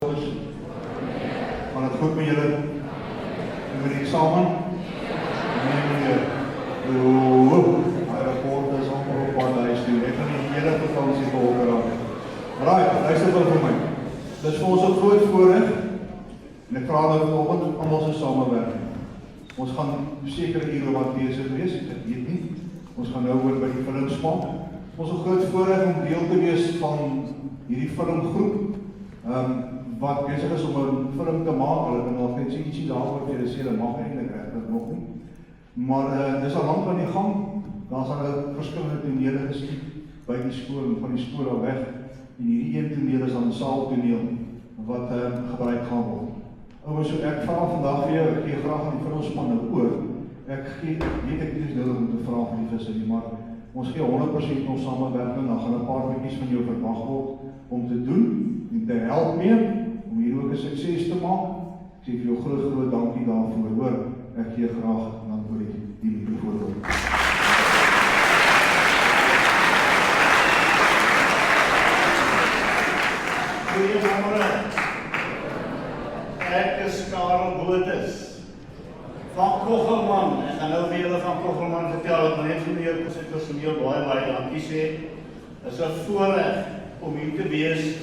Gaan het goed met julle? Doen we die examen? Nee, meneer. My rapport is amper op pad huis toe. Ek gaan die hele vakansie volgende raak. Right, luister wel vir my. Dit is vir ons 'n groot voorreg en ek vra dat vanoggend almal se samewerking. Ons gaan sekere ure wat besig wees, ek weet nie. Ons gaan nou oor by die filmspan. Ons is 'n groot voorreg om deel te wees van hierdie filmgroep. Wat besig is om 'n film te maak. Hulle kan nog net so ietsie daaroor vir julle sê, hulle mag eintlik regtig nog nie. Maar dis al lank aan die gang. Daar's al verskillende tonele geskied by die skool en van die skool af weg. En hierdie een toneel is dan 'n saaltoneel wat gebruik gaan word. Ouers, so ek vra vandag vir jou, ek gee graag aan die filmspan nou oor. Ek weet ek is nodig om te vra vir die visse nie, maar ons gee 100% ons samewerking, dan gaan 'n paar bietjies van jou verwag word om te doen en te help mee om hier ook 'n sukses te maak. Ek sê vir jou groot dankie daarvoor, hoor. Ek gee graag dan oor die mikrofoon. Goeiemôre. Ek is Karel Botha van Kogelman. Ek gaan nou vir julle van Kogelman vertel, dat my net vir my personeel baie dankie sê. Dit is 'n voorreg om hier te wees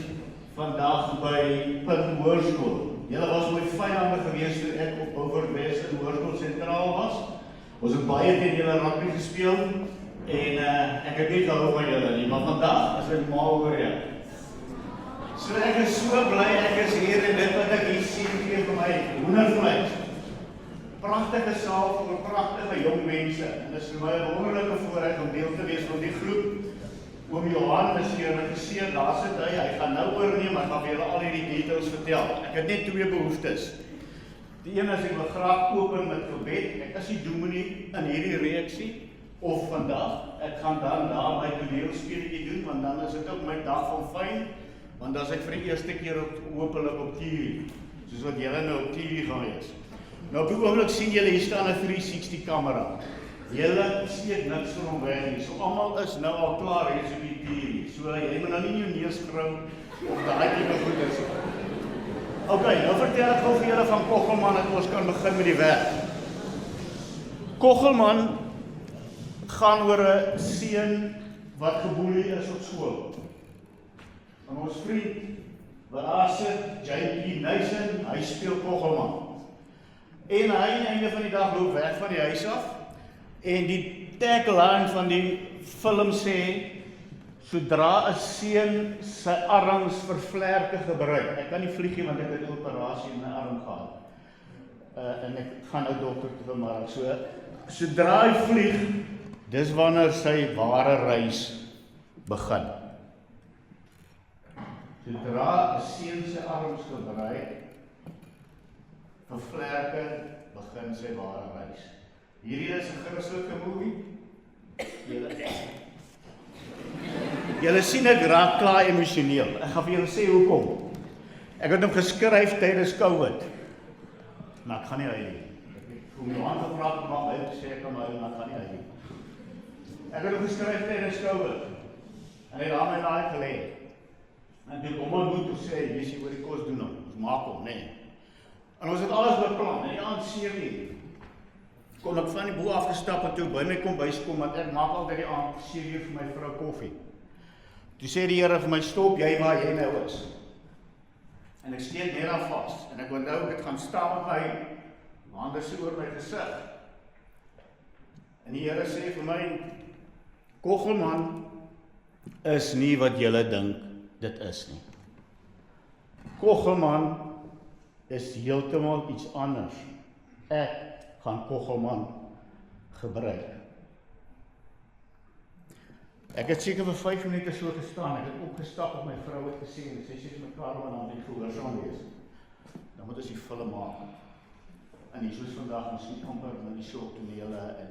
vandag by Punt Hoërskool. Julle was mooi vyande gewees toe ek op Beaufort West in Hoërskool sentraal was. Ons het baie teen julle rugby gespeel en ek het nie gehou van julle nie, maar vandag is ek mal oor julle. So ek is so bly ek is hier en dit wat ek hier sien gee vir my hoendervleis. Pragtige saal vir pragtige jong mense. En dit is vir my 'n wonderlike voorreg om deel te wees van die groep. Oom Johan is hier regisseur, daar sit hy gaan nou oorneem, hy gaan vir julle al hierdie details vertel. Ek het net twee behoeftes. Die een is ek wil graag open met gebed. Ek is die dominee in hierdie reeksie of vandag. Ek gaan dan daar my toneelspeletjie doen, want dan is dit ook my dag van fyn. Want as ek vir die eerste keer hopelik op TV, soos wat julle nou op TV gaan wees. Nou op die oomblik sien julle hier staan 'n 360 kamera. Julle steek niks van hom weg nie. So almal is nou al klaar hier op die TV. So jy moet nou nie jou neus grou of daai tipe goeders. Okay, nou vertel ek gou vir julle van Kogelman en ons kan begin met die werk. Kogelman gaan oor 'n seun wat geboelie is op skool. En ons vriend, wat daar sit, J.P. Nyssen, hy speel Kogelman. En hy aan die einde van die dag loop weg van die huis af, en die tagline van die film sê, sodra 'n seun sy arms vir vlerke gebruik, ek kan nie vlieg nie want ek het 'n operasie in my arm gehad, en ek gaan nou dokter toe vanmiddag, sodra hy vlieg, dis wanneer sy ware reis begin. Sodra 'n seun sy arms gebruik vir vlerke, begin sy ware reis. Hierdie is 'n Christelike movie. Julle sien ek raak klaar emosioneel. Ek gaan vir julle sê hoekom. Ek het hom geskryf tydens COVID. Maar ek gaan nie huil nie. Ek het Johan gevra om maar huil, sê ek kan huil, maar ek gaan nie huil nie. Ek het hom geskryf tydens COVID. En hy het daar my naai gelê. En toe kom ons moet sê, jy sê oor die kos doen hom. Ons maak hom, nee. En ons het alles beplan. En die aand 7:00 kom ek van die bo afgestap en toe by my kombuis kom, want ek maak altyd die aand 7:00 vir my vrou koffie. Toe sê die Here vir my, stop jy waar jy nou is. En ek steek net aan vas. En ek onthou ek gaan staan met my hande so oor my gesig. En die Here sê vir my, Kogelman is nie wat julle dink dit is nie. Kogelman is heeltemal iets anders. Ek gaan Kogelman gebruik. Ek het seker vir 5 minute so gestaan, ek het opgestap op my vrou het gesê, en sy sê vir my Karel, en dan het gehoorsaam wees. Dan moet ons die film maak. En hier soos vandag, ons amper met die so tonele, en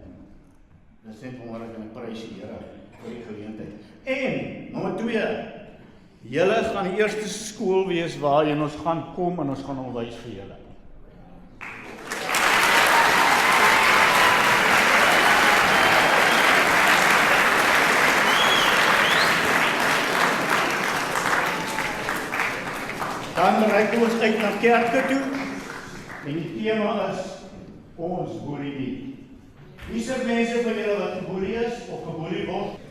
dit is net wonderlik en ek prys die Here vir die geleentheid. En, nommer 2, julle gaan die eerste skool wees waarin ons gaan kom en ons gaan onderwys vir julle. Dan reik ons uit na kerke toe. En die tema is ons boelie nie. Wie se mense van julle wat geboelie is of geboelie word?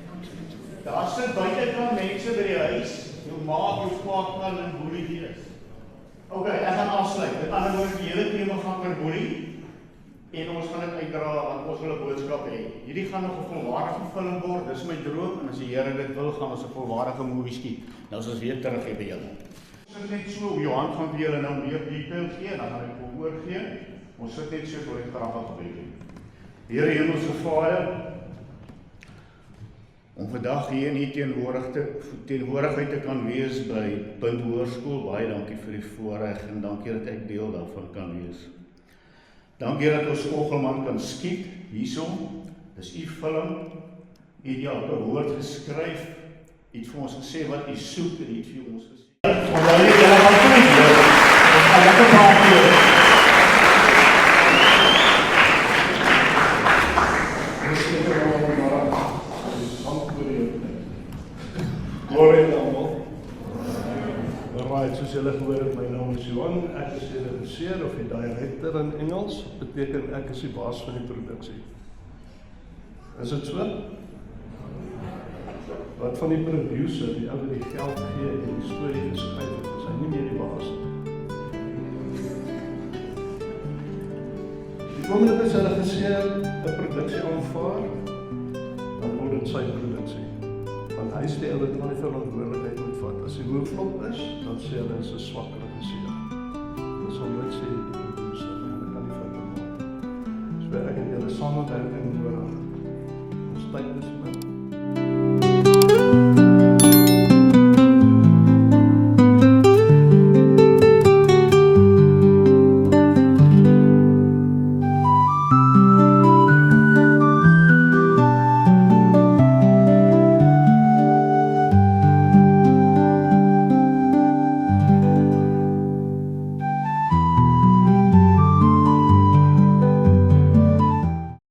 Daar sit buitekant mense by die huis, jou ma, jou partner en boelie nie is. Ok, ek gaan afsluit. Met ander woorde, die hele tema gaan oor boelie. En ons gaan dit uitdra want ons wil 'n boodskap hê. Hierdie gaan nog 'n volwaardige film word. Dis my droom en as die Here dit wil, gaan ons 'n volwaardige movie skiet. Nou as ons weer terug hier by julle. Ons sit net so, Johan gaan vir julle nou meer detail gee en dan gaan ek hom oorgee. Ons sit net so vir die grappige gebed. Here Hemelse Vader, om vandag hier in die teenwoordigheid te kan wees by Punt Hoërskool, baie dankie vir die voorreg en dankie dat ek deel daarvan kan wees. Dankie dat ons Kogelman kan skiet, hiersom, dis u film, u het elke woord geskryf, u het vir ons gesê wat u soek en u het vir ons gesê. Omdat julle gaan doen, ons gaan lekker praat hier. Glorie aan almal. Alright, soos julle gehoor het, my naam is Johan, ek is die regisseur of die director in Engels, beteken ek is die baas van die produksie. Is dit so? Wat van die producer, die ou wat die geld gee en die storie geskryf het, is hy nie meer die baas nie. Die oomblik as 'n regisseur 'n produksie aanvaar, dan word dit sy produksie. Want hy sê hulle het al die verantwoordelikheid moet vat. As die hooflop is, dan sê hulle is 'n swak regisseur. Hulle sal nooit sê die producer en hulle kan nie foute maak. So ek en julle samewerking nodig. Ons tyd is min.